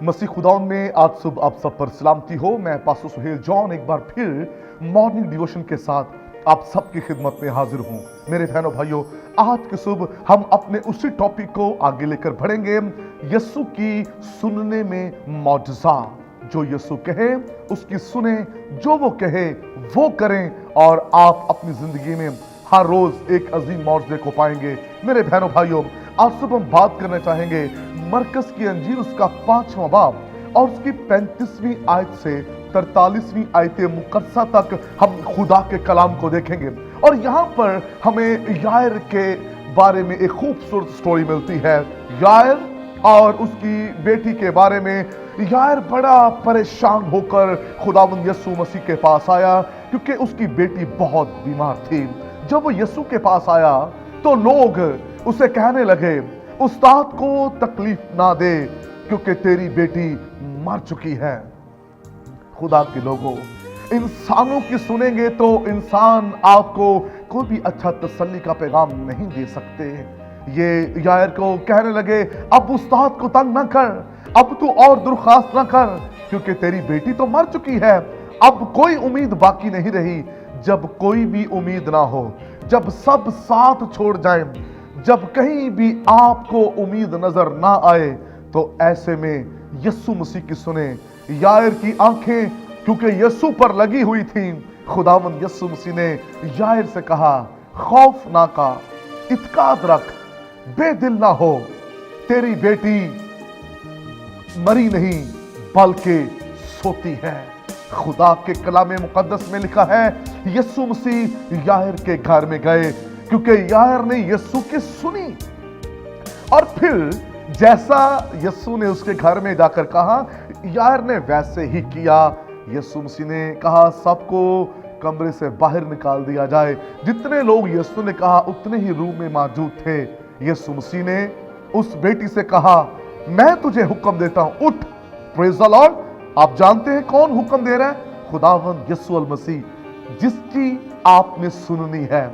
मसीह खुदाउन में आज सुबह आप सब पर सलामती हो। मैं पास्टर सुहेल जॉन एक बार फिर मॉर्निंग डिवोशन के साथ आप सबकी खिदमत में हाजिर हूँ। मेरे बहनों भाइयों, आज की सुबह हम अपने उसी टॉपिक को आगे लेकर बढ़ेंगे, यीशु की सुनने में मौजज़ा। जो यीशु कहे उसकी सुने, जो वो कहे वो करें और आप अपनी जिंदगी में हर रोज एक अजीम मौजज़े को पाएंगे। मेरे बहनों भाइयों, आज सुबह हम बात करना चाहेंगे मरकस की अंजील उसका 5वां बाब और उसकी 35वीं आयत से 43वीं आयत मुकद्दसा तक हम खुदा के कलाम को देखेंगे। और यहाँ पर हमें यायर के बारे में एक खूबसूरत स्टोरी मिलती है, यायर और उसकी बेटी के बारे में। यायर बड़ा परेशान होकर खुदावंद यीशु मसीह के पास आया क्योंकि उसकी बेटी बहुत बीमार थी। जब वो यीशु के पास आया तो लोग उसे कहने लगे, उस्ताद को तकलीफ ना दे क्योंकि तेरी बेटी मर चुकी है। खुदा के लोगों, इंसानों की सुनेंगे तो इंसान आपको कोई भी अच्छा तसल्ली का पैगाम नहीं दे सकते। ये यायर को कहने लगे, अब उस्ताद को तंग ना कर, अब तू और दरख्वास्त ना कर क्योंकि तेरी बेटी तो मर चुकी है, अब कोई उम्मीद बाकी नहीं रही। जब कोई भी उम्मीद ना हो, जब सब साथ छोड़ जाएं, जब कहीं भी आपको उम्मीद नजर ना आए, तो ऐसे में यीशु मसीह की सुने। यायर की आंखें क्योंकि यीशु पर लगी हुई थी, खुदावंद यीशु मसीह ने यायर से कहा, खौफ ना का, इत्काद रख, बेदिल ना हो, तेरी बेटी मरी नहीं बल्कि सोती है। खुदा के कलाम मुकद्दस में लिखा है, यीशु मसीह यायर के घर में गए क्योंकि यायर ने यीशु की सुनी। और फिर जैसा यीशु ने उसके घर में जाकर कहा, यायर ने वैसे ही किया। यीशु मसीह ने कहा, सबको कमरे से बाहर निकाल दिया जाए। जितने लोग यीशु ने कहा उतने ही रूम में मौजूद थे। यीशु मसीह ने उस बेटी से कहा, मैं तुझे हुक्म देता हूं, उठ। Praise the Lord. आप जानते हैं कौन हुक्म दे रहा है? खुदावंद यीशु मसीह, जिसकी आपने सुननी है।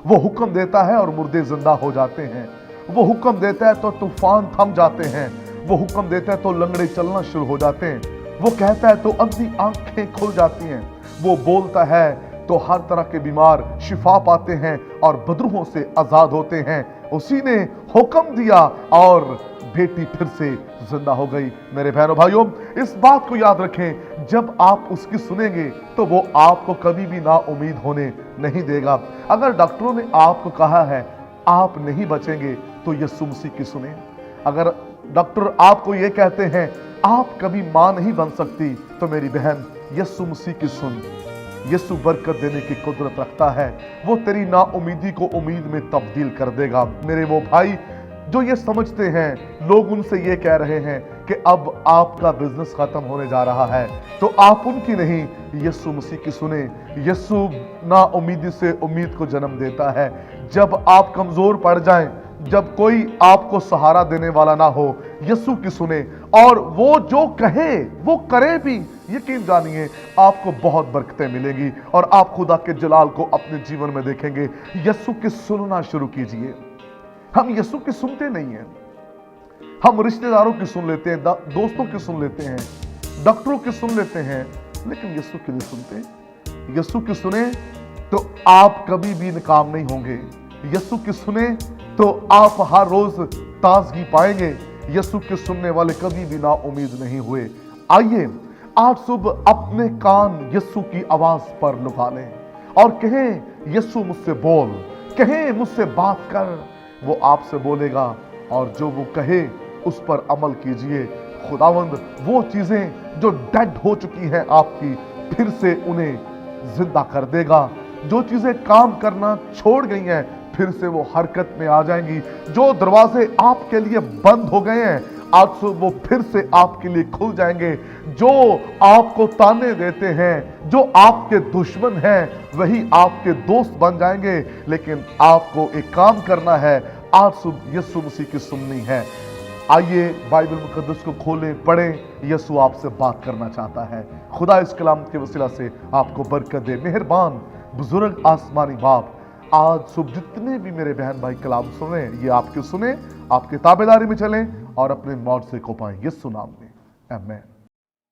वो हुक्म देता है और मुर्दे जिंदा हो जाते हैं। वो हुक्म देता है तो तूफान थम जाते हैं। वो हुक्म देता है तो लंगड़े चलना शुरू हो जाते हैं। वो कहता है तो अंधी आंखें खुल जाती हैं। वो बोलता है तो हर तरह के बीमार शिफा पाते हैं और बदरूहों से आजाद होते हैं। उसी ने हुक्म दिया और बेटी फिर से जिंदा हो गई। मेरे बहनों भाइयों, इस बात को याद रखें, जब आप उसकी सुनेंगे तो वो आपको कभी भी ना उम्मीद होने नहीं देगा। अगर डॉक्टरों ने आपको कहा है आप नहीं बचेंगे तो यीशु मसीह की सुने। अगर डॉक्टर आपको ये कहते हैं आप कभी मां नहीं बन सकती, तो मेरी बहन यीशु मसीह की सुन। यीशु बरकत देने की कुदरत रखता है। वो तेरी नाउमीदी को उम्मीद में तब्दील कर देगा। मेरे वो भाई जो ये समझते हैं, लोग उनसे ये कह रहे हैं कि अब आपका बिजनेस खत्म होने जा रहा है, तो आप उनकी नहीं, यीशु मसीह की सुने। यीशु ना उम्मीदी से उम्मीद को जन्म देता है। जब आप कमजोर पड़ जाएं, जब कोई आपको सहारा देने वाला ना हो, यीशु की सुने और वो जो कहे वो करे भी। यकीन जानिए आपको बहुत बरकतें मिलेंगी और आप खुदा के जलाल को अपने जीवन में देखेंगे। यीशु की सुनना शुरू कीजिए। हम यीशु की सुनते नहीं हैं, हम रिश्तेदारों की सुन लेते हैं, दोस्तों की सुन लेते हैं, डॉक्टरों की सुन लेते हैं, लेकिन यीशु की नहीं सुनते। यीशु की सुने तो आप कभी भी नाकाम नहीं होंगे। यीशु की सुने तो आप हर रोज ताजगी पाएंगे। यीशु के सुनने वाले कभी भी ना उम्मीद नहीं हुए। आइए आज सुबह अपने कान यीशु की आवाज पर लगा लें और कहें, यीशु मुझसे बोल, कहें मुझसे बात कर। वो आपसे बोलेगा और जो वो कहे उस पर अमल कीजिए। खुदावंद वो चीजें जो डेड हो चुकी हैं आपकी, फिर से उन्हें जिंदा कर देगा। जो चीजें काम करना छोड़ गई हैं, फिर से वो हरकत में आ जाएंगी। जो दरवाजे आपके लिए बंद हो गए हैं, आज से वो फिर से आपके लिए खुल जाएंगे। जो आपको ताने देते हैं, जो आपके दुश्मन हैं, वही आपके दोस्त बन जाएंगे। लेकिन आपको एक काम करना है, आज सुबह यीशु मसीह की सुननी है। आइए बाइबल मुकद्दस को खोलें, पढ़ें। यीशु आपसे बात करना चाहता है। खुदा इस कलाम के वसीला से आपको बरकत दे। मेहरबान बुजुर्ग आसमानी बाप, आज सुबह जितने भी मेरे बहन भाई कलाम सुने, ये आपके सुने, आपके ताबेदारी में चलें और अपने मौत से को पाएं। यीशु नाम में आमेन।